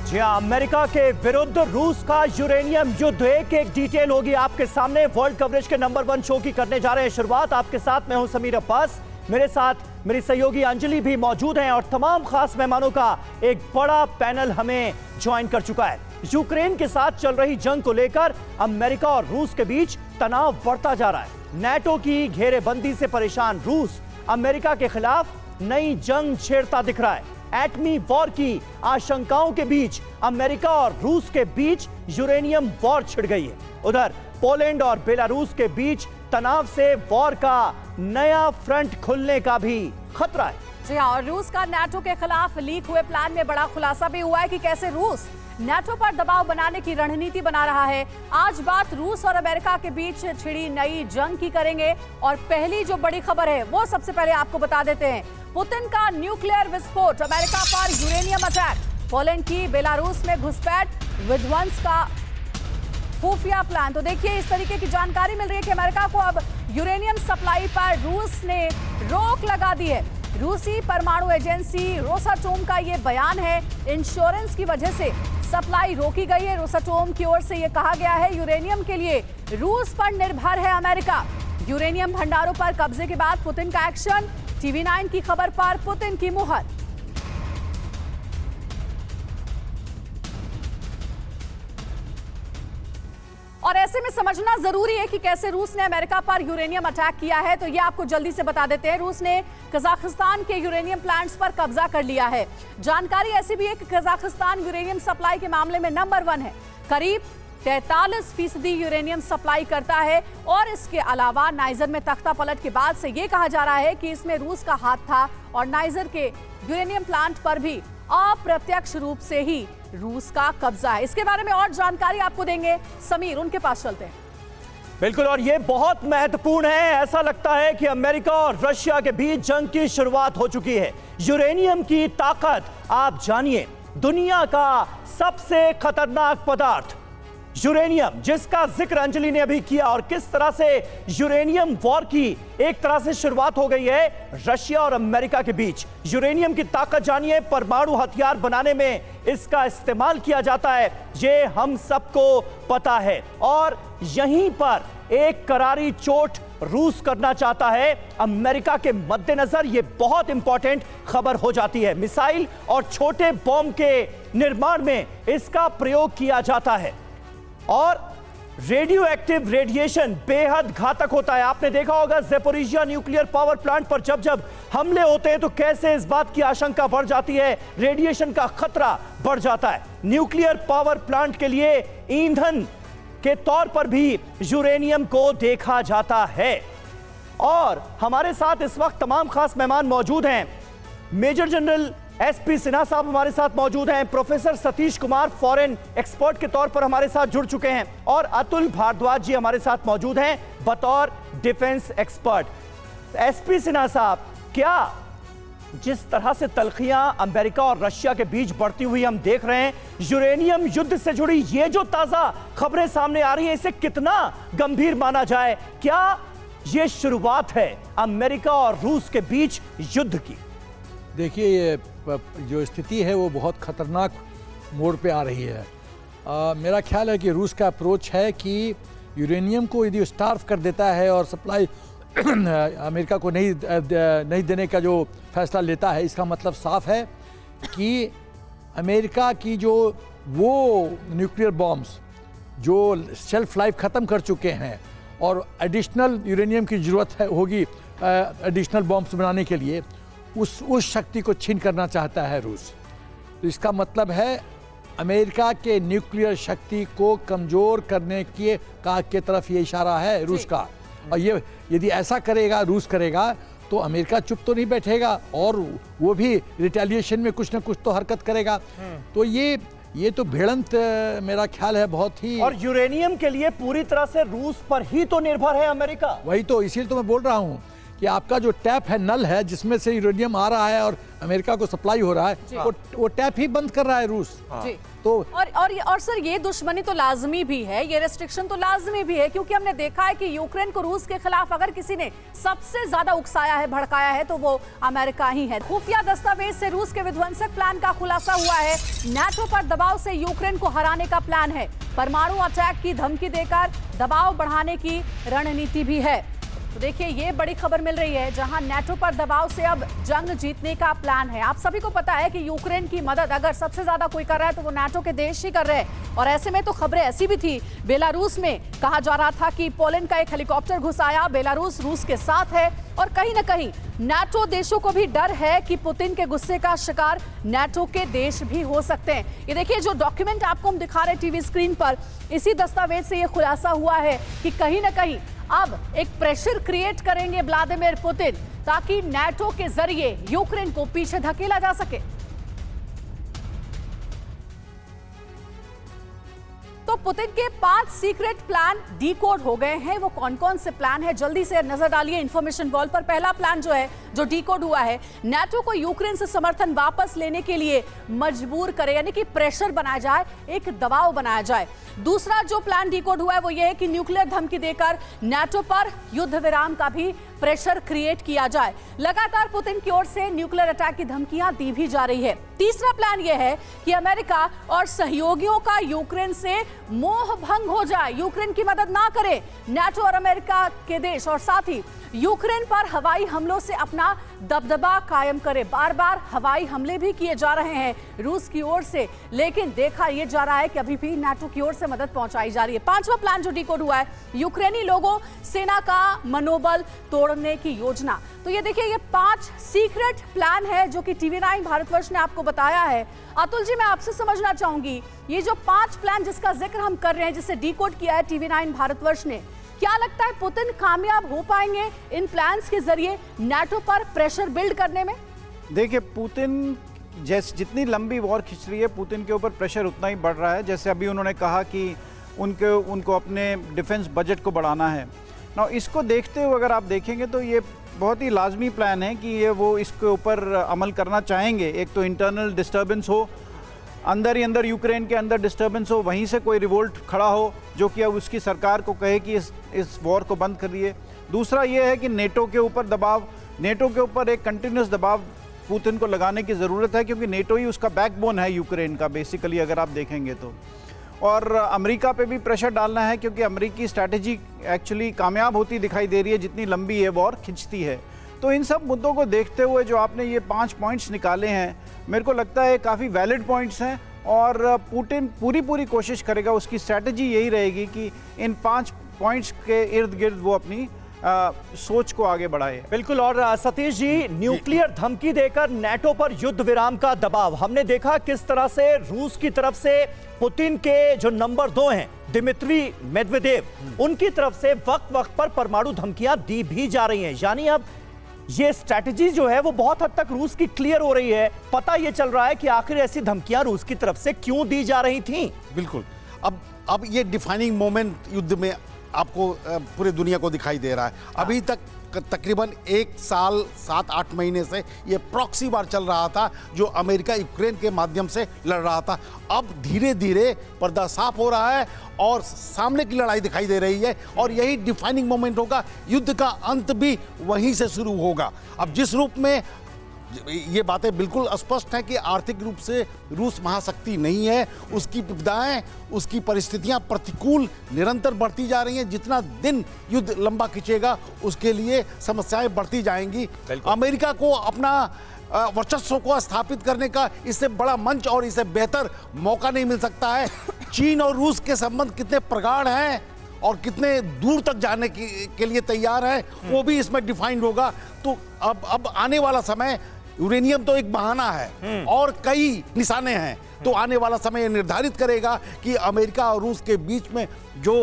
जी हाँ, अमेरिका के विरुद्ध रूस का यूरेनियम युद्ध एक एक डिटेल होगी आपके सामने। वर्ल्ड कवरेज के नंबर 1 शो की करने जा रहे हैं शुरुआत। आपके साथ मैं हूं समीर अब्बास, मेरे साथ मेरी सहयोगी अंजलि भी मौजूद हैं और तमाम खास मेहमानों का एक बड़ा पैनल हमें ज्वाइन कर चुका है। यूक्रेन के साथ चल रही जंग को लेकर अमेरिका और रूस के बीच तनाव बढ़ता जा रहा है। नाटो की घेरेबंदी से परेशान रूस अमेरिका के खिलाफ नई जंग छेड़ता दिख रहा है। एटमी वॉर की आशंकाओं के बीच अमेरिका और रूस के बीच यूरेनियम वॉर छिड़ गई है। उधर पोलैंड और बेलारूस के बीच तनाव से वॉर का नया फ्रंट खुलने का भी खतरा है। जी हाँ, और रूस का नाटो के खिलाफ लीक हुए प्लान में बड़ा खुलासा भी हुआ है कि कैसे रूस नाटो पर दबाव बनाने की रणनीति बना रहा है। आज बात रूस और अमेरिका के बीच छिड़ी नई जंग की करेंगे और पहली जो बड़ी खबर है वो सबसे पहले आपको बता देते हैं। पुतिन का न्यूक्लियर विस्फोट, अमेरिका पर यूरेनियम अटैक, पोलैंड की बेलारूस में घुसपैठ, विध्वंस का खुफिया प्लान। तो देखिए, इस तरीके की जानकारी मिल रही है कि अमेरिका को अब यूरेनियम सप्लाई पर रूस ने रोक लगा दी है। रूसी परमाणु एजेंसी रोसाटोम का ये बयान है, इंश्योरेंस की वजह से सप्लाई रोकी गई है। रोसाटोम की ओर से ये कहा गया है यूरेनियम के लिए रूस पर निर्भर है अमेरिका। यूरेनियम भंडारों पर कब्जे के बाद पुतिन का एक्शन, TV9 की खबर पर पुतिन की मुहर। और ऐसे में समझना जरूरी है कि कैसे रूस ने अमेरिका पर यूरेनियम अटैक किया है। तो ये आपको जल्दी से बता देते हैं। रूस ने कजाकिस्तान के यूरेनियम प्लांट्स पर कब्जा कर लिया है। जानकारी ऐसी भी है कि कजाकिस्तान यूरेनियम सप्लाई के मामले में नंबर 1 है, करीब 43% यूरेनियम सप्लाई करता है। और इसके अलावा नाइजर में तख्ता पलट के बाद से यह कहा जा रहा है कि इसमें रूस का हाथ था और नाइजर के यूरेनियम प्लांट पर भी अप्रत्यक्ष रूप से ही रूस का कब्जा है। इसके बारे में और जानकारी आपको देंगे समीर, उनके पास चलते हैं। बिल्कुल, और ये बहुत महत्वपूर्ण है। ऐसा लगता है कि अमेरिका और रशिया के बीच जंग की शुरुआत हो चुकी है। यूरेनियम की ताकत आप जानिए, दुनिया का सबसे खतरनाक पदार्थ यूरेनियम, जिसका जिक्र अंजलि ने अभी किया, और किस तरह से यूरेनियम वॉर की एक तरह से शुरुआत हो गई है रशिया और अमेरिका के बीच। यूरेनियम की ताकत जानिए, परमाणु हथियार बनाने में इसका इस्तेमाल किया जाता है, ये हम सबको पता है। और यहीं पर एक करारी चोट रूस करना चाहता है अमेरिका के मद्देनजर। यह बहुत इंपॉर्टेंट खबर हो जाती है। मिसाइल और छोटे बॉम्ब के निर्माण में इसका प्रयोग किया जाता है और रेडियो एक्टिव रेडिएशन बेहद घातक होता है। आपने देखा होगा ज़ेपोरिजिया न्यूक्लियर पावर प्लांट पर जब जब हमले होते हैं तो कैसे इस बात की आशंका बढ़ जाती है, रेडिएशन का खतरा बढ़ जाता है। न्यूक्लियर पावर प्लांट के लिए ईंधन के तौर पर भी यूरेनियम को देखा जाता है। और हमारे साथ इस वक्त तमाम खास मेहमान मौजूद हैं। मेजर जनरल SP सिन्हा साहब हमारे साथ मौजूद हैं, professor Satish Kumar foreign expert के तौर पर हमारे साथ जुड़ चुके हैं, और अतुल भारद्वाज जी हमारे साथ मौजूद हैं बतौर डिफेंस एक्सपर्ट। SP सिन्हा साहब, क्या जिस तरह से तल्खियां अमेरिका और रशिया के बीच बढ़ती हुई हम देख रहे हैं, यूरेनियम युद्ध से जुड़ी ये जो ताजा खबरें सामने आ रही हैं, इसे कितना गंभीर माना जाए? क्या ये शुरुआत है अमेरिका और रूस के बीच युद्ध की? देखिए, ये जो स्थिति है वो बहुत ख़तरनाक मोड़ पे आ रही है। मेरा ख्याल है कि रूस का अप्रोच है कि यूरेनियम को यदि स्टार्व कर देता है और सप्लाई अमेरिका को नहीं देने का जो फैसला लेता है, इसका मतलब साफ है कि अमेरिका की जो वो न्यूक्लियर बॉम्ब्स जो शेल्फ लाइफ ख़त्म कर चुके हैं और एडिशनल यूरेनियम की ज़रूरत होगी एडिशनल बॉम्ब्स बनाने के लिए, उस शक्ति को छीन करना चाहता है रूस। तो इसका मतलब है अमेरिका के न्यूक्लियर शक्ति को कमज़ोर करने के तरफ ये इशारा है रूस का। और ये यदि ऐसा करेगा, रूस करेगा, तो अमेरिका चुप तो नहीं बैठेगा और वो भी रिटेलिएशन में कुछ ना कुछ तो हरकत करेगा। तो ये तो भिड़ंत मेरा ख्याल है बहुत ही। और यूरेनियम के लिए पूरी तरह से रूस पर ही तो निर्भर है अमेरिका। वही तो, इसीलिए तो मैं बोल रहा हूँ कि आपका जो टैप है, नल है जिसमें से यूरेनियम आ रहा है और अमेरिका को सप्लाई हो रहा है, वो टैप ही बंद कर रहा है रूस। जी। तो और सर ये दुश्मनी तो लाजमी भी है, ये रेस्ट्रिक्शन तो लाजमी भी है, क्योंकि हमने देखा है कि यूक्रेन को रूस के खिलाफ अगर किसी ने सबसे ज्यादा उकसाया है, भड़काया है, तो वो अमेरिका ही है। खुफिया दस्तावेज से रूस के विध्वंसक प्लान का खुलासा हुआ है। नाटो पर दबाव से यूक्रेन को हराने का प्लान है। परमाणु अटैक की धमकी देकर दबाव बढ़ाने की रणनीति भी है। तो देखिए ये बड़ी खबर मिल रही है, जहां नाटो पर दबाव से अब जंग जीतने का प्लान है। आप सभी को पता है कि यूक्रेन की मदद अगर सबसे ज्यादा कोई कर रहा है तो वो नाटो के देश ही कर रहे हैं। और ऐसे में तो खबरें ऐसी भी थी, बेलारूस में कहा जा रहा था कि पोलैंड का एक हेलीकॉप्टर घुस आया, बेलारूस रूस के साथ है। और कहीं ना कहीं नाटो देशों को भी डर है कि पुतिन के गुस्से का शिकार नाटो के देश भी हो सकते हैं। ये देखिए जो डॉक्यूमेंट आपको हम दिखा रहे हैं टीवी स्क्रीन पर, इसी दस्तावेज से ये खुलासा हुआ है कि कहीं ना कहीं अब एक प्रेशर क्रिएट करेंगे व्लादिमीर पुतिन, ताकि नाटो के जरिए यूक्रेन को पीछे धकेला जा सके। तो पुतिन के 5 सीक्रेट प्लान डीकोड हो गए हैं। वो कौन कौन से प्लान है, जल्दी से नजर डालिए इंफॉर्मेशन वॉल पर। पहला प्लान जो है, जो डीकोड हुआ है, नाटो को यूक्रेन से समर्थन वापस लेने के लिए मजबूर करे, यानी कि प्रेशर बनाया जाए, एक दबाव बनाया जाए। दूसरा जो प्लान डीकोड हुआ है वो ये है कि न्यूक्लियर धमकी देकर नाटो पर युद्ध विराम का भी प्रेशर क्रिएट किया जाए। लगातार पुतिन की ओर से न्यूक्लियर अटैक की धमकियां दी भी जा रही है। तीसरा प्लान यह है कि अमेरिका और सहयोगियों का यूक्रेन से मोह भंग हो जाए, यूक्रेन की मदद ना करे नाटो और अमेरिका के देश, और साथ ही यूक्रेन पर हवाई हमलों से अपना दबदबा कायम करे। बार बार हवाई हमले भी किए जा रहे हैं रूस की ओर से, लेकिन देखा यह जा रहा है कि अभी भी नाटो की ओर से मदद पहुंचाई जा रही है। पांचवा प्लान जो डीकोड हुआ है, यूक्रेनी लोगों सेना का मनोबल तोड़ने की योजना। तो ये देखिए, ये 5 सीक्रेट प्लान है जो कि TV9 भारतवर्ष ने आपको बताया है। अतुल जी, मैं आपसे समझना चाहूंगी, ये जो 5 प्लान जिसका जिक्र हम कर रहे हैं, जिसे डीकोड किया है TV9 भारतवर्ष ने, क्या लगता है पुतिन कामयाब हो पाएंगे इन प्लान्स के जरिए नाटो पर प्रेशर बिल्ड करने में? देखिए, पुतिन जितनी लंबी वॉर खिंच रही है, पुतिन के ऊपर प्रेशर उतना ही बढ़ रहा है। जैसे अभी उन्होंने कहा कि उनको अपने डिफेंस बजट को बढ़ाना है ना। इसको देखते हुए अगर आप देखेंगे तो ये बहुत ही लाजमी प्लान है कि वो इसके ऊपर अमल करना चाहेंगे। एक तो इंटरनल डिस्टर्बेंस हो, अंदर ही अंदर यूक्रेन के अंदर डिस्टर्बेंस हो, वहीं से कोई रिवोल्ट खड़ा हो जो कि अब उसकी सरकार को कहे कि इस वॉर को बंद करिए। दूसरा ये है कि नेटो के ऊपर दबाव, नेटो के ऊपर एक कंटिन्यूस दबाव पुतिन को लगाने की ज़रूरत है, क्योंकि नेटो ही उसका बैकबोन है यूक्रेन का बेसिकली, अगर आप देखेंगे तो। और अमेरिका पे भी प्रेशर डालना है, क्योंकि अमेरिकी स्ट्रैटेजी एक्चुअली कामयाब होती दिखाई दे रही है जितनी लंबी ये वॉर खिंचती है। तो इन सब मुद्दों को देखते हुए जो आपने ये 5 पॉइंट्स निकाले हैं, मेरे को लगता है काफ़ी वैलिड पॉइंट्स हैं। और पुतिन पूरी कोशिश करेगा, उसकी स्ट्रैटेजी यही रहेगी कि इन 5 पॉइंट्स के इर्द गिर्द वो अपनी सोच को आगे बढ़ाए। बिल्कुल। और सतीश जी, न्यूक्लियर धमकी देकर नाटो पर युद्ध विराम का दबाव, हमने देखा किस तरह से रूस की तरफ से पुतिन के जो नंबर 2 हैं दिमित्री मेदवेदेव, उनकी तरफ से वक्त वक्त पर परमाणु धमकियां दी भी जा रही हैं। यानी अब ये स्ट्रैटेजी जो है वो बहुत हद तक रूस की क्लियर हो रही है। पता ये चल रहा है कि आखिर ऐसी धमकियां रूस की तरफ से क्यों दी जा रही थी। बिल्कुल। अब ये डिफाइनिंग मोमेंट युद्ध में आपको पूरी दुनिया को दिखाई दे रहा है। अभी तक तकरीबन 1 साल 7-8 महीने से ये प्रॉक्सी वार चल रहा था, जो अमेरिका यूक्रेन के माध्यम से लड़ रहा था। अब धीरे धीरे पर्दा साफ हो रहा है और सामने की लड़ाई दिखाई दे रही है, और यही डिफाइनिंग मोमेंट होगा। युद्ध का अंत भी वहीं से शुरू होगा। अब जिस रूप में ये बातें बिल्कुल स्पष्ट हैं कि आर्थिक रूप से रूस महाशक्ति नहीं है, उसकी विपदाएं, उसकी परिस्थितियां प्रतिकूल निरंतर बढ़ती जा रही हैं। जितना दिन युद्ध लंबा खिंचेगा उसके लिए समस्याएं बढ़ती जाएंगी। अमेरिका को अपना वर्चस्व को स्थापित करने का इससे बड़ा मंच और इससे बेहतर मौका नहीं मिल सकता है। चीन और रूस के संबंध कितने प्रगाढ़ हैं और कितने दूर तक जाने के लिए तैयार है, वो भी इसमें डिफाइंड होगा। तो अब आने वाला समय, यूरेनियम तो एक बहाना है और कई निशाने हैं, तो आने वाला समय ये निर्धारित करेगा कि अमेरिका और रूस के बीच में जो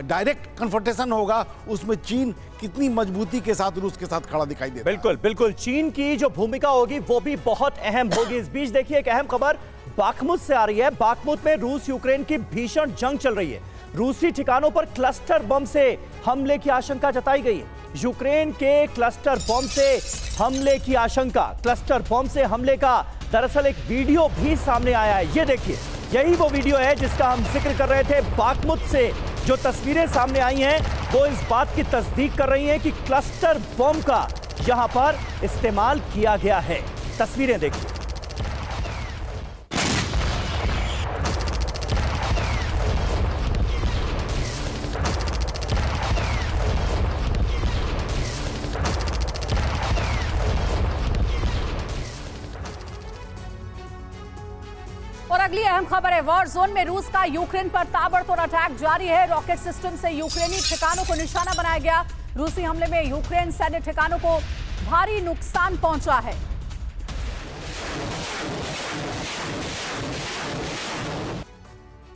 डायरेक्ट कन्फ्रंटेशन होगा उसमें चीन कितनी मजबूती के साथ रूस के साथ खड़ा दिखाई देता है। बिल्कुल बिल्कुल, चीन की जो भूमिका होगी वो भी बहुत अहम होगी। इस बीच देखिए एक अहम खबर बाखमुत से आ रही है। बाखमुत में रूस यूक्रेन की भीषण जंग चल रही है। रूसी ठिकानों पर क्लस्टर बम से हमले की आशंका जताई गई है। यूक्रेन के क्लस्टर बॉम्ब से हमले की आशंका। क्लस्टर बॉम्ब से हमले का दरअसल एक वीडियो भी सामने आया है। ये देखिए, यही वो वीडियो है जिसका हम जिक्र कर रहे थे। बाखमुत से जो तस्वीरें सामने आई हैं वो इस बात की तस्दीक कर रही हैं कि क्लस्टर बॉम्ब का यहां पर इस्तेमाल किया गया है। तस्वीरें देखिए। और अगली अहम खबर है, वॉर जोन में रूस का यूक्रेन पर ताबड़तोड़ अटैक जारी है। रॉकेट सिस्टम से यूक्रेनी ठिकानों को निशाना बनाया गया। रूसी हमले में यूक्रेन सैन्य ठिकानों को भारी नुकसान पहुंचा है।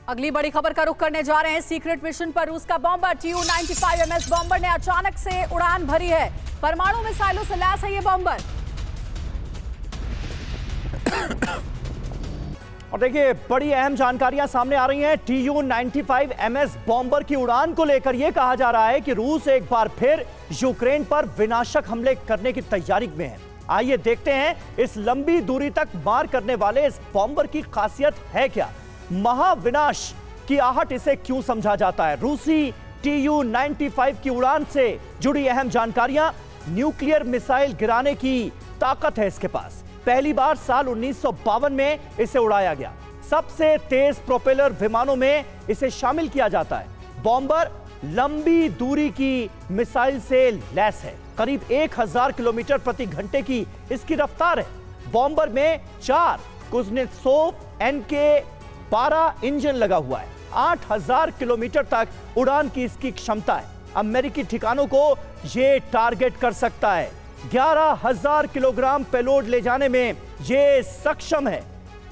अगली बड़ी खबर का रुख करने जा रहे हैं। सीक्रेट मिशन पर रूस का बॉम्बर Tu-95MS बॉम्बर ने अचानक से उड़ान भरी है। परमाणु मिसाइलों से लैस है ये बॉम्बर। और देखिए, बड़ी अहम जानकारियां सामने आ रही हैं। Tu-95MS बॉम्बर की उड़ान को लेकर यह कहा जा रहा है कि रूस एक बार फिर यूक्रेन पर विनाशक हमले करने की तैयारी में है। आइए देखते हैं इस लंबी दूरी तक मार करने वाले इस बॉम्बर की खासियत है क्या, महाविनाश की आहट इसे क्यों समझा जाता है। रूसी Tu-95 की उड़ान से जुड़ी अहम जानकारियां। न्यूक्लियर मिसाइल गिराने की ताकत है इसके पास। पहली बार साल 1952 में इसे उड़ाया गया। सबसे तेज प्रोपेलर विमानों में इसे शामिल किया जाता है। बॉम्बर लंबी दूरी की मिसाइल से लैस है। करीब 1000 किलोमीटर प्रति घंटे की इसकी रफ्तार है। बॉम्बर में 4 कुज़नेत्सोव NK-12 इंजन लगा हुआ है। 8000 किलोमीटर तक उड़ान की इसकी क्षमता है। अमेरिकी ठिकानों को यह टारगेट कर सकता है। 11,000 किलोग्राम पेलोड ले जाने में यह सक्षम है।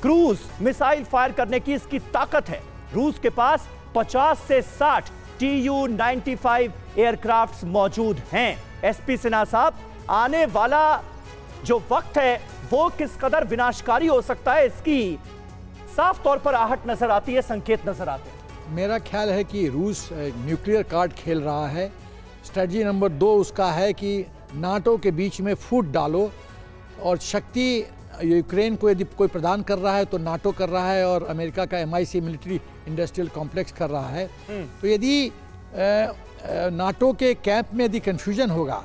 क्रूज मिसाइल फायर करने की इसकी ताकत है। रूस के पास 50 से 60 Tu-95 एयरक्राफ्ट्स मौजूद हैं। एसपी सिन्हा साहब, आने वाला जो वक्त है वो किस कदर विनाशकारी हो सकता है, इसकी साफ तौर पर आहट नजर आती है, संकेत नजर आते हैं। मेरा ख्याल है कि रूस न्यूक्लियर कार्ड खेल रहा है। स्ट्रेटजी नंबर 2 उसका है कि नाटो के बीच में फूट डालो, और शक्ति यूक्रेन को यदि कोई प्रदान कर रहा है तो नाटो कर रहा है, और अमेरिका का MIC मिलिट्री इंडस्ट्रियल कॉम्प्लेक्स कर रहा है। तो यदि नाटो के कैंप में यदि कन्फ्यूजन होगा,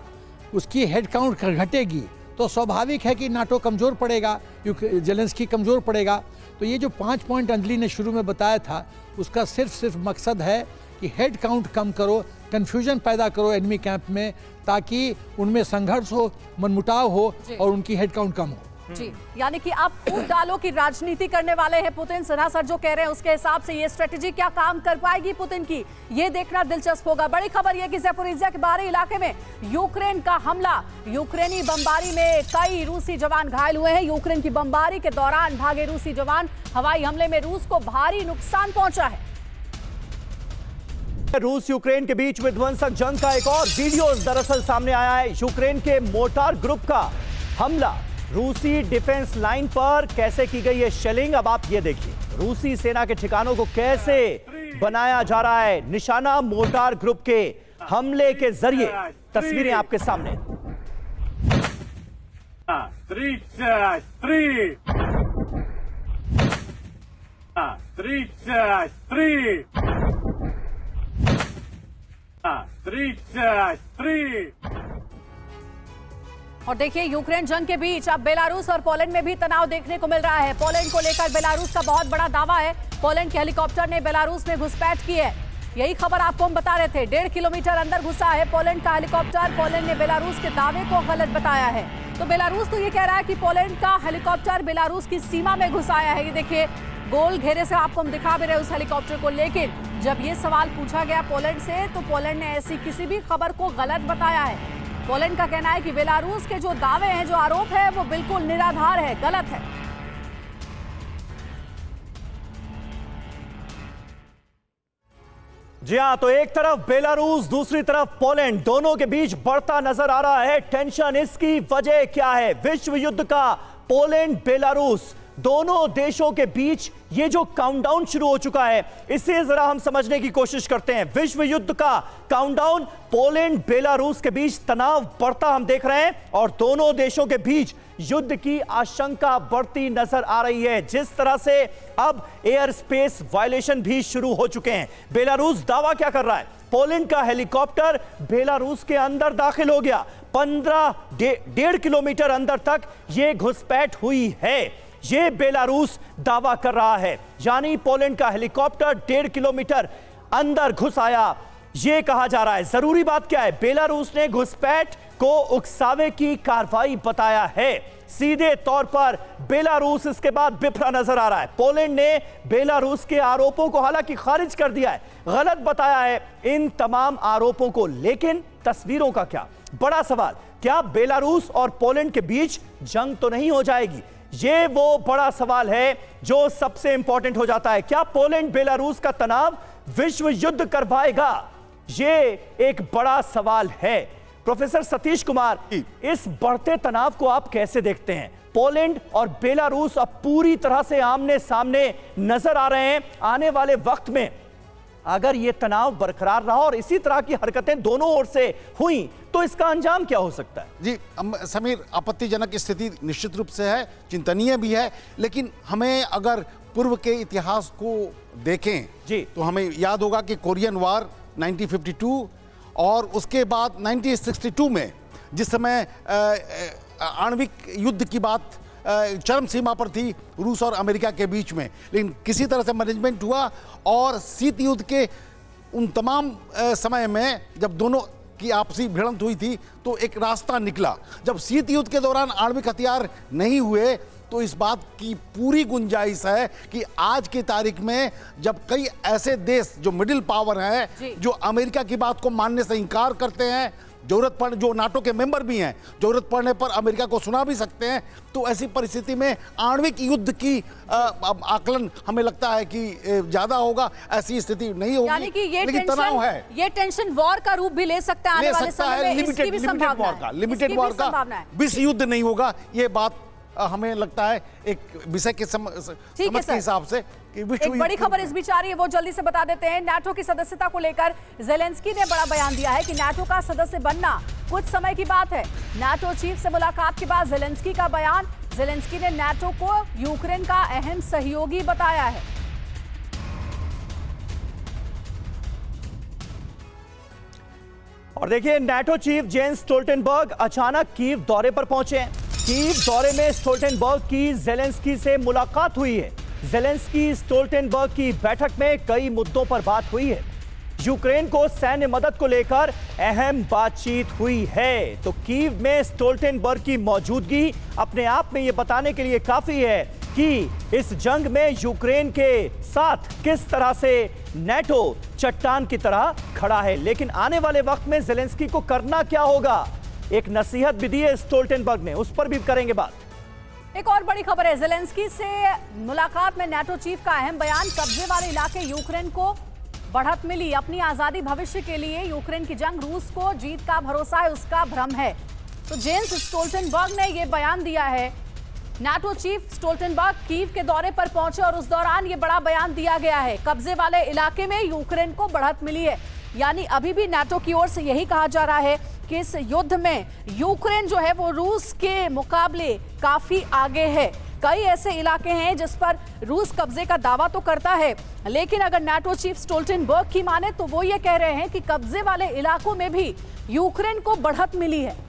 उसकी हेड काउंट घटेगी, तो स्वाभाविक है कि नाटो कमज़ोर पड़ेगा, जेलेंस्की कमज़ोर पड़ेगा। तो ये जो 5 पॉइंट अंजलि ने शुरू में बताया था, उसका सिर्फ मकसद है कि हेड काउंट कम करो, कन्फ्यूजन पैदा करो एनिमी कैंप में, ताकि उनमें संघर्ष हो, मनमुटाव हो और उनकी हेड काउंट कम हो। जी, यानी कि आप फूट डालो की राजनीति करने वाले हैं पुतिन। सिन्हा सर जो कह रहे हैं उसके हिसाब से ये स्ट्रेटेजी क्या काम कर पाएगी पुतिन की, ये देखना दिलचस्प होगा। बड़ी खबर यह कि ज़ैपोरिज़िया के बाहरी इलाके में यूक्रेन का हमला, यूक्रेनी बमबारी में कई रूसी जवान घायल हुए हैं। यूक्रेन की बमबारी के दौरान भागे रूसी जवान, हवाई हमले में रूस को भारी नुकसान पहुंचा है। रूस यूक्रेन के बीच विध्वंसक जंग का एक और वीडियो दरअसल सामने आया है। यूक्रेन के मोर्टार ग्रुप का हमला रूसी डिफेंस लाइन पर कैसे की गई है शेलिंग, अब आप ये देखिए। रूसी सेना के ठिकानों को कैसे बनाया जा रहा है निशाना मोर्टार ग्रुप के हमले के जरिए। तस्वीरें आपके सामने। 33 और देखिए, यूक्रेन जंग के बीच अब बेलारूस और पोलैंड में भी तनाव देखने को मिल रहा है। पोलैंड को लेकर बेलारूस का बहुत बड़ा दावा है। पोलैंड के हेलीकॉप्टर ने बेलारूस में घुसपैठ की है। यही खबर आपको हम बता रहे थे। 1.5 किलोमीटर अंदर घुसा है पोलैंड का हेलीकॉप्टर। पोलैंड ने बेलारूस के दावे को गलत बताया है। तो बेलारूस तो ये कह रहा है कि पोलैंड का हेलीकॉप्टर बेलारूस की सीमा में घुसाया है। ये देखिए, गोल घेरे से आपको हम दिखा भी रहे उस हेलीकॉप्टर को। लेकिन जब ये सवाल पूछा गया पोलैंड से, तो पोलैंड ने ऐसी किसी भी खबर को गलत बताया है। पोलैंड का कहना है कि बेलारूस के जो दावे हैं, जो आरोप है, वो बिल्कुल निराधार है, गलत है। जी हां, तो एक तरफ बेलारूस, दूसरी तरफ पोलैंड, दोनों के बीच बढ़ता नजर आ रहा है टेंशन। इसकी वजह क्या है? विश्व युद्ध का पोलैंड बेलारूस दोनों देशों के बीच ये जो काउंटडाउन शुरू हो चुका है, इसे जरा हम समझने की कोशिश करते हैं। विश्व युद्ध का काउंटडाउन, पोलैंड बेलारूस के बीच तनाव बढ़ता हम देख रहे हैं और दोनों देशों के बीच युद्ध की आशंका बढ़ती नजर आ रही है। जिस तरह से अब एयर स्पेस वायलेशन भी शुरू हो चुके हैं। बेलारूस दावा क्या कर रहा है? पोलैंड का हेलीकॉप्टर बेलारूस के अंदर दाखिल हो गया। 15.5 किलोमीटर अंदर तक यह घुसपैठ हुई है, यह बेलारूस दावा कर रहा है। यानी पोलैंड का हेलीकॉप्टर 1.5 किलोमीटर अंदर घुस आया, यह कहा जा रहा है। जरूरी बात क्या है? बेलारूस ने घुसपैठ को उकसावे की कार्रवाई बताया है। सीधे तौर पर बेलारूस इसके बाद बिफरा नजर आ रहा है। पोलैंड ने बेलारूस के आरोपों को हालांकि खारिज कर दिया है, गलत बताया है इन तमाम आरोपों को। लेकिन तस्वीरों का क्या? बड़ा सवाल, क्या बेलारूस और पोलैंड के बीच जंग तो नहीं हो जाएगी? ये वो बड़ा सवाल है जो सबसे इंपॉर्टेंट हो जाता है। क्या पोलैंड बेलारूस का तनाव विश्व युद्ध करवाएगा? ये एक बड़ा सवाल है। प्रोफेसर सतीश कुमार, इस बढ़ते तनाव को आप कैसे देखते हैं? पोलैंड और बेलारूस अब पूरी तरह से आमने सामने नजर आ रहे हैं। आने वाले वक्त में अगर यह तनाव बरकरार रहा और इसी तरह की हरकतें दोनों ओर से हुई तो इसका अंजाम क्या हो सकता है? जी समीर, आपत्तिजनक स्थिति निश्चित रूप से है, चिंतनीय भी है। लेकिन हमें अगर पूर्व के इतिहास को देखें जी, तो हमें याद होगा कि कोरियन वार 1952 और उसके बाद 1962 में जिस समय आणविक युद्ध की बात चरम सीमा पर थी रूस और अमेरिका के बीच में, लेकिन किसी तरह से मैनेजमेंट हुआ और शीत युद्ध के उन तमाम समय में जब दोनों की आपसी भिड़ंत हुई थी तो एक रास्ता निकला। जब शीत युद्ध के दौरान आणविक हथियार नहीं हुए तो इस बात की पूरी गुंजाइश है कि आज की तारीख में जब कई ऐसे देश जो मिडिल पावर हैं, जो अमेरिका की बात को मानने से इंकार करते हैं, जरूरत पड़ने, जो नाटो के मेंबर भी हैं, जरूरत पड़ने पर अमेरिका को सुना भी सकते हैं, तो ऐसी परिस्थिति में आणविक युद्ध की आकलन हमें लगता है कि ज्यादा होगा। ऐसी स्थिति नहीं होगी, यानी कि लेकिन तनाव है। ये टेंशन वॉर का रूप भी ले सकता है आने वाले समय में। लिमिटेड वॉर का विश्व युद्ध नहीं होगा, ये बात हमें लगता है एक विषय के समझ के हिसाब से। एक बड़ी खबर इस बीच आ रही है, वो जल्दी से बता देते हैं। नाटो की सदस्यता को लेकर जेलेंस्की ने बड़ा बयान दिया है कि नाटो का सदस्य बनना कुछ समय की बात है। नाटो चीफ से मुलाकात के बाद जेलेंस्की का बयान। जेलेंस्की ने नाटो को यूक्रेन का अहम सहयोगी बताया है। और देखिए, नाटो चीफ जेंस स्टोल्टेनबर्ग अचानक कीव दौरे पर पहुंचे हैं। कीव दौरे में स्टोल्टेनबर्ग की जेलेंस्की से मुलाकात हुई है। जेलेंस्की स्टोल्टेनबर्ग की बैठक में कई मुद्दों पर बात हुई है। यूक्रेन को सैन्य मदद को लेकर अहम बातचीत हुई है। तो कीव में स्टोल्टेनबर्ग की मौजूदगी अपने आप में यह बताने के लिए काफी है कि इस जंग में यूक्रेन के साथ किस तरह से नाटो चट्टान की तरह खड़ा है। लेकिन आने वाले वक्त में जेलेंस्की को करना क्या होगा, एक नसीहत भी दी है स्टोल्टेनबर्ग ने, उस पर भी करेंगे बात। एक और बड़ी खबर है, जेलेंस्की से मुलाकात में नाटो चीफ का अहम बयान। कब्जे वाले इलाके यूक्रेन को बढ़त मिली, अपनी आजादी भविष्य के लिए यूक्रेन की जंग रूस को जीत का भरोसा है, उसका भ्रम है। तो जेंस स्टोल्टेनबर्ग ने यह बयान दिया है। नाटो चीफ स्टोल्टेनबर्ग कीव के दौरे पर पहुंचे और उस दौरान यह बड़ा बयान दिया गया है। कब्जे वाले इलाके में यूक्रेन को बढ़त मिली है, यानी अभी भी नाटो की ओर से यही कहा जा रहा है कि इस युद्ध में यूक्रेन जो है वो रूस के मुकाबले काफी आगे है। कई ऐसे इलाके हैं जिस पर रूस कब्जे का दावा तो करता है, लेकिन अगर नाटो चीफ स्टोल्टेनबर्ग की माने तो वो ये कह रहे हैं कि कब्जे वाले इलाकों में भी यूक्रेन को बढ़त मिली है।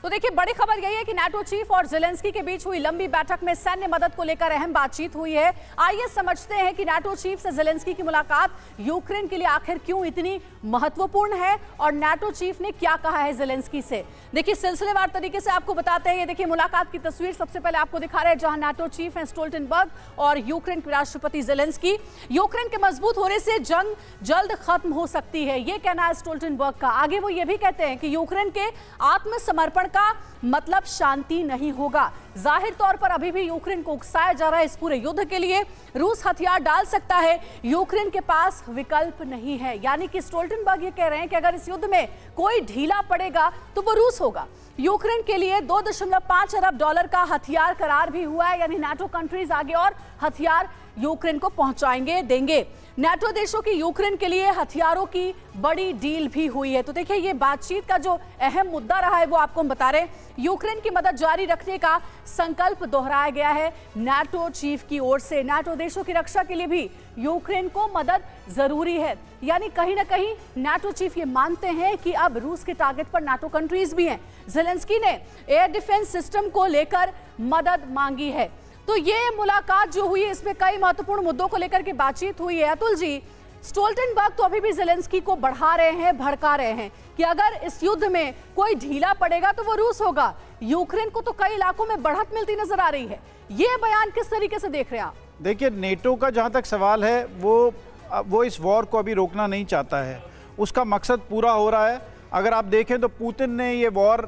तो देखिए, बड़ी खबर यही है कि नाटो चीफ और जेलेंस्की के बीच हुई लंबी बैठक में सैन्य मदद को लेकर अहम बातचीत हुई है। आइए समझते हैं कि नाटो चीफ से जेलेंस्की की मुलाकात यूक्रेन के लिए आखिर क्यों इतनी महत्वपूर्ण है और नाटो चीफ ने क्या कहा है जेलेंस्की से। देखिए, सिलसिलेवार तरीके से आपको बताते हैं। ये देखिए मुलाकात की तस्वीर सबसे पहले आपको दिखा रहे हैं, जहां नाटो चीफ हैं स्टोल्टेनबर्ग और यूक्रेन के राष्ट्रपति जेलेंस्की। यूक्रेन के मजबूत होने से जंग जल्द खत्म हो सकती है, ये कहना है स्टोल्टेनबर्ग का। आगे वो ये भी कहते हैं कि यूक्रेन के आत्मसमर्पण का मतलब शांति नहीं होगा। जाहिर तौर पर अभी भी यूक्रेन को उकसाया जा रहा है इस पूरे युद्ध के लिए। रूस हथियार डाल सकता है, यूक्रेन के पास विकल्प नहीं है। यानी कि स्टोल्टनबर्ग ये कह रहे हैं कि अगर इस युद्ध में कोई ढीला पड़ेगा तो वो रूस होगा। यूक्रेन के लिए $2.5 अरब का हथियार करार भी हुआ है, यानी नाटो कंट्रीज आगे और हथियार यूक्रेन को पहुंचाएंगे, देंगे। नाटो देशों की यूक्रेन के लिए हथियारों की बड़ी डील भी हुई है। तो देखिए, ये बातचीत का जो अहम मुद्दा रहा है वो आपको हम बता रहे हैं। यूक्रेन की मदद जारी रखने का संकल्प दोहराया गया है नाटो चीफ की ओर से। नाटो देशों की रक्षा के लिए भी यूक्रेन को मदद जरूरी है। यानी कहीं ना कहीं नाटो चीफ ये मानते हैं कि अब रूस के टारगेट पर नाटो कंट्रीज भी हैं। ज़ेलेंस्की ने एयर डिफेंस सिस्टम को लेकर मदद मांगी है। तो ये मुलाकात जो हुई है, इसमें कई महत्वपूर्ण मुद्दों को लेकर के बातचीत हुई है। अतुल जी, स्टोल्टनबर्ग तो अभी भी ज़ेलेंस्की को बढ़ा रहे हैं, भड़का रहे हैं कि अगर इस युद्ध में कोई ढीला पड़ेगा तो वो रूस होगा। यूक्रेन को तो कई इलाकों में बढ़त मिलती नजर आ रही है। ये बयान किस तरीके से देख रहे हैं आप? देखिए, नेटो का जहां तक सवाल है, वो इस वॉर को अभी रोकना नहीं चाहता है। उसका मकसद पूरा हो रहा है। अगर आप देखें तो पुतिन ने ये वॉर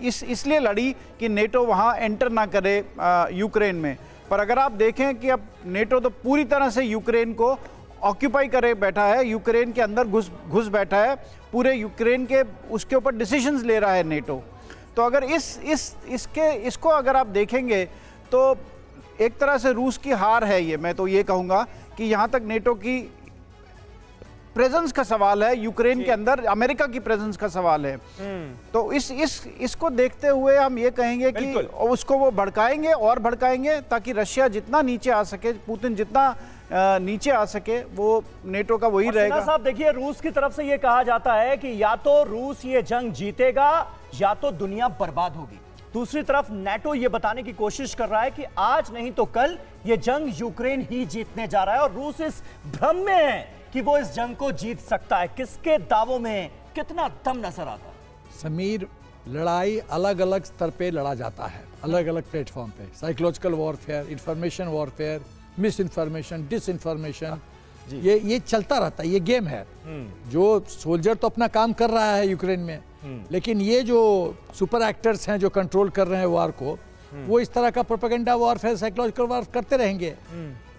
इसलिए लड़ी कि नेटो वहाँ एंटर ना करे यूक्रेन में। पर अगर आप देखें कि अब नेटो तो पूरी तरह से यूक्रेन को ऑक्यूपाई करे बैठा है, यूक्रेन के अंदर घुस बैठा है, पूरे यूक्रेन के उसके ऊपर डिसीजंस ले रहा है नेटो। तो अगर इसको अगर आप देखेंगे तो एक तरह से रूस की हार है ये। मैं तो ये कहूँगा कि यहाँ तक नेटो की प्रेजेंस का सवाल है, यूक्रेन के अंदर अमेरिका की प्रेजेंस का सवाल है। तो इसको देखते हुए हम ये कहेंगे कि उसको वो भड़काएंगे और भड़काएंगे, ताकि रशिया जितना नीचे आ सके, पुतिन जितना नीचे आ सके, वो नेटो का वही रहेगा। साहब देखिए, रूस की तरफ से ये कहा जाता है कि या तो रूस ये जंग जीतेगा या तो दुनिया बर्बाद होगी। दूसरी तरफ नाटो ये बताने की कोशिश कर रहा है कि आज नहीं तो कल ये जंग यूक्रेन ही जीतने जा रहा है, और रूस इस भ्रम में है कि वो इस जंग को जीत सकता है। किसके दावों में कितना दम नजर आता है? समीर, लड़ाई अलग अलग स्तर पे लड़ा जाता है, अलग अलग प्लेटफॉर्म पे। Psychological warfare, information warfare, misinformation, disinformation, ये चलता रहता है, ये गेम है। जो सोल्जर तो अपना काम कर रहा है यूक्रेन में, लेकिन ये जो सुपर एक्टर्स हैं जो कंट्रोल कर रहे हैं वॉर को, वो इस तरह का प्रोपेगेंडा वॉरफेयर, साइकोलॉजिकल वॉर करते रहेंगे।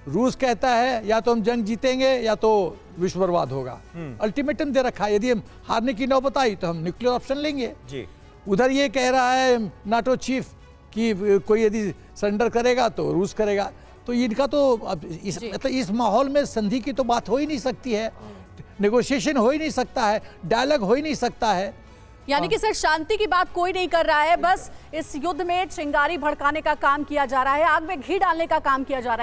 रूस कहता है या तो हम जंग जीतेंगे या तो विश्व बर्बाद होगा। अल्टीमेटम दे रखा है, यदि हम हारने की नौबत आई तो हम न्यूक्लियर ऑप्शन लेंगे जी। उधर ये कह रहा है नाटो चीफ कि कोई यदि सरेंडर करेगा तो रूस करेगा। तो इनका तो अब इस माहौल में संधि की तो बात हो ही नहीं सकती है, नेगोशिएशन हो ही नहीं सकता है, डायलॉग हो ही नहीं सकता है। यानी कि सिर्फ शांति की बात कोई नहीं कर रहा है, बस इस युद्ध में चिंगारी भड़काने का काम किया जा रहा है, आग में घी डालने का काम किया जा रहा है।